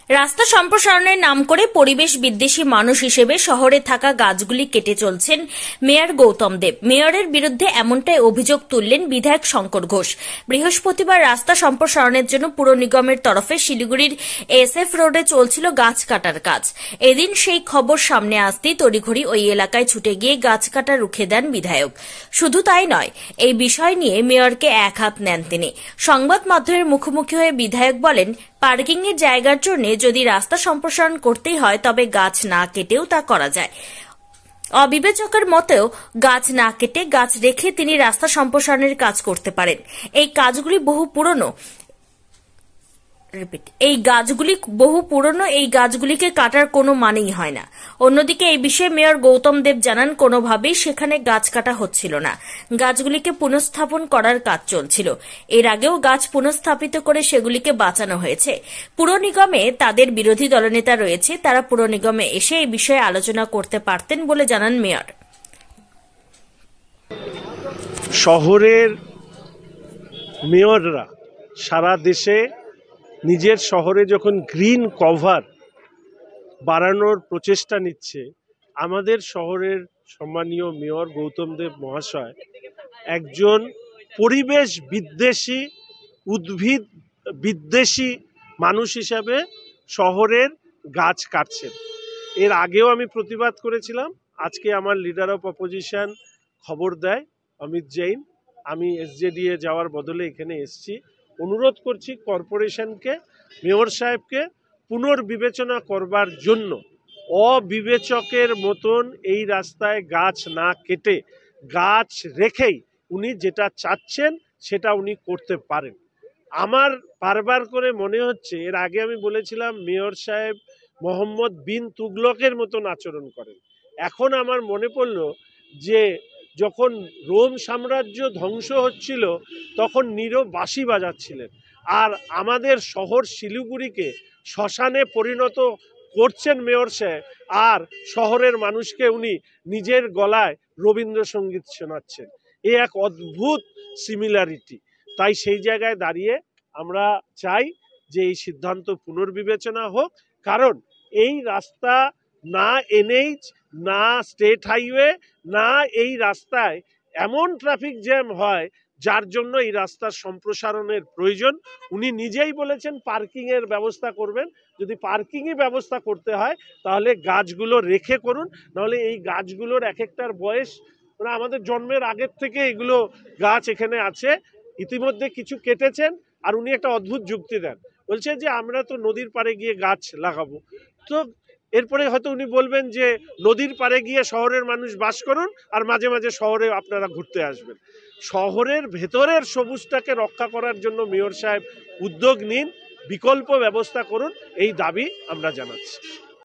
রাস্তা সম্প্রসারণের নাম করে পরিবেশ বিদ্বেষী মানুষ হিসেবে শহরে থাকা গাছগুলি কেটে চলছেন মেয়র গৌতম দেব। মেয়রের বিরুদ্ধে এমনটাই অভিযোগ তুললেন বিধায়ক শঙ্কর ঘোষ। বৃহস্পতিবার রাস্তা সম্প্রসারণের জন্য পুর নিগমের তরফে শিলিগুড়ির SF রোডে চলছিল গাছ কাটার কাজ। এদিন সেই খবর সামনে আসতেই তড়িঘড়ি ওই এলাকায় ছুটে গিয়ে গাছ কাটা রুখে দেন বিধায়ক। শুধু তাই নয়, এই বিষয় নিয়ে মেয়রকে এক হাত নেন তিনি। সংবাদ মাধ্যমের মুখোমুখি হয়ে বিধায়ক বলেন, পার্কিং এর জায়গার জন্য যদি রাস্তা সম্প্রসারণ করতেই হয় তবে গাছ না কেটেও তা করা যায়। অবিবেচকের মতেও গাছ না কেটে গাছ রেখে তিনি রাস্তা সম্প্রসারণের কাজ করতে পারেন। এই গাছগুলি বহু পুরনো, এই গাছগুলিকে কাটার কোনো মানেই হয় না। অন্যদিকে এই বিষয়ে মেয়র গৌতম দেব জানান, কোনোভাবেই সেখানে গাছ কাটা হচ্ছিল না, গাছগুলিকে পুনঃস্থাপন করার কাজ চলছিল। এর আগেও গাছ পুনঃস্থাপিত করে সেগুলিকে বাঁচানো হয়েছে। পুর নিগমে তাদের বিরোধী দলনেতা রয়েছে, তারা পুর নিগমে এসে এই বিষয়ে আলোচনা করতে পারতেন বলে জানান মেয়র। শহরের মেয়ররা সারা দেশে নিজের শহরে যখন গ্রিন কভার বাড়ানোর প্রচেষ্টা নিচ্ছে, আমাদের শহরের সম্মানীয় মেয়র গৌতম দেব মহাশয় একজন পরিবেশ বিদ্বেষী, উদ্ভিদ বিদ্বেষী মানুষ হিসাবে শহরের গাছ কাটছেন। এর আগেও আমি প্রতিবাদ করেছিলাম। আজকে আমার লিডার অফ অপোজিশন খবর দেয় অমিত জৈন, আমি SJDA যাওয়ার বদলে এখানে এসেছি। অনুরোধ করছি কর্পোরেশনকে, মেয়র সাহেবকে পুনর্বিবেচনা করবার জন্য। অবিবেচকের মতন এই রাস্তায় গাছ না কেটে গাছ রেখেই উনি যেটা চাচ্ছেন সেটা উনি করতে পারেন। আমার বারবার করে মনে হচ্ছে, এর আগে আমি বলেছিলাম মেয়র সাহেব মোহাম্মদ বিন তুগলকের মতন আচরণ করেন। এখন আমার মনে পড়ল যে যখন রোম সাম্রাজ্য ধ্বংস হচ্ছিল তখন নীরব বাঁশি বাজাচ্ছিলেন, আর আমাদের শহর শিলিগুড়িকে শ্মশানে পরিণত করছেন মেয়র সাহেব, আর শহরের মানুষকে উনি নিজের গলায় রবীন্দ্রসঙ্গীত শোনাচ্ছেন। এ এক অদ্ভুত সিমিলারিটি। তাই সেই জায়গায় দাঁড়িয়ে আমরা চাই যে এই সিদ্ধান্ত পুনর্বিবেচনা হোক, কারণ এই রাস্তা না NH, না স্টেট হাইওয়ে, না এই রাস্তায় এমন ট্রাফিক জ্যাম হয় যার জন্য এই রাস্তার সম্প্রসারণের প্রয়োজন। উনি নিজেই বলেছেন পার্কিংয়ের ব্যবস্থা করবেন। যদি পার্কিংই ব্যবস্থা করতে হয় তাহলে গাছগুলো রেখে করুন, নাহলে এই গাছগুলোর এক একটার বয়স মানে আমাদের জন্মের আগের থেকে এগুলো গাছ এখানে আছে। ইতিমধ্যে কিছু কেটেছেন, আর উনি একটা অদ্ভুত যুক্তি দেন, বলছে যে আমরা তো নদীর পাড়ে গিয়ে গাছ লাগাবো। তো এরপরে হয়তো উনি বলবেন যে নদীর পাড়ে গিয়ে শহরের মানুষ বাস করুন, আর মাঝে মাঝে শহরে আপনারা ঘুরতে আসবেন। শহরের ভেতরের সবুজটাকে রক্ষা করার জন্য মেয়র সাহেব উদ্যোগ নিন, বিকল্প ব্যবস্থা করুন, এই দাবি আমরা জানাচ্ছি।